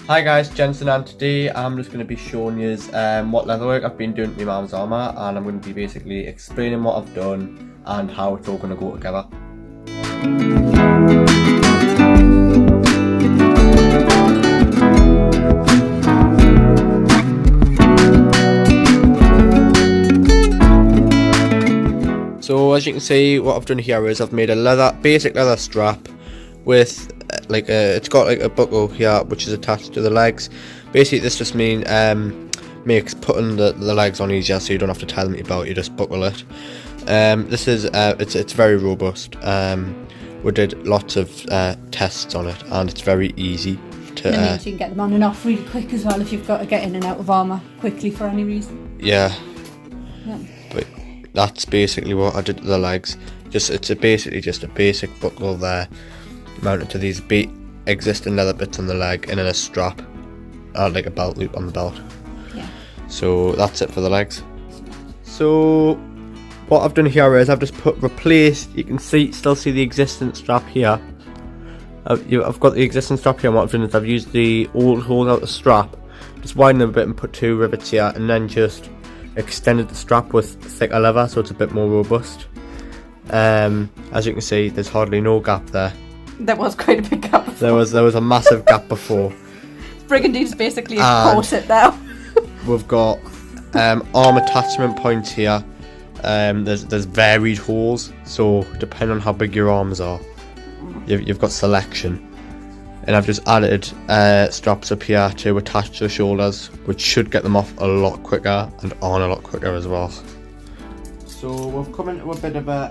Hi guys, Jensen, and today I'm just going to be showing you what leatherwork I've been doing to my mum's armour, and I'm going to be basically explaining what I've done and how it's all going to go together. So as you can see, what I've done here is I've made a basic leather strap with it's got like a buckle here which is attached to the legs. Basically this just makes putting the legs on easier, so you don't have to tie them to your belt, you just buckle it. This is it's very robust. We did lots of tests on it and it's very easy to and it means you can get them on and off really quick as well if you've got to get in and out of armour quickly for any reason. Yeah. But that's basically what I did to the legs. It's basically just a basic buckle there, mounted to these existing leather bits on the leg, and then a strap, like a belt loop on the belt. Yeah. So that's it for the legs. So what I've done here is I've just replaced. You can still see the existing strap here. I've got the existing strap here, and what I've done is I've used the old holes out the strap, just widened them a bit and put 2 rivets here, and then just extended the strap with thicker leather so it's a bit more robust. As you can see, there's hardly no gap there. There was quite a big gap before. There was a massive gap before. Brigandine's basically a corset now. We've got arm attachment points here. There's varied holes, so depending on how big your arms are, you've got selection. And I've just added straps up here to attach to the shoulders, which should get them off a lot quicker and on a lot quicker as well. So we've come into a bit of a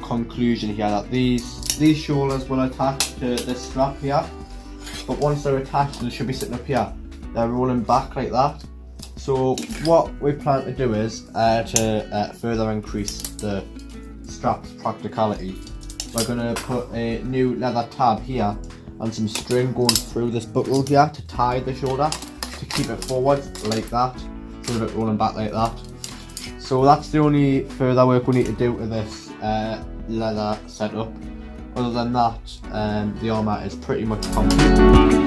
conclusion here that these shoulders will attach to this strap here, but once they're attached, they should be sitting up here. They're rolling back like that. So what we plan to do is to further increase the strap's practicality, we're going to put a new leather tab here and some string going through this buckle here to tie the shoulder to keep it forward like that, instead of it rolling back like that. So that's the only further work we need to do to this leather setup. Other than that, the armour is pretty much complete.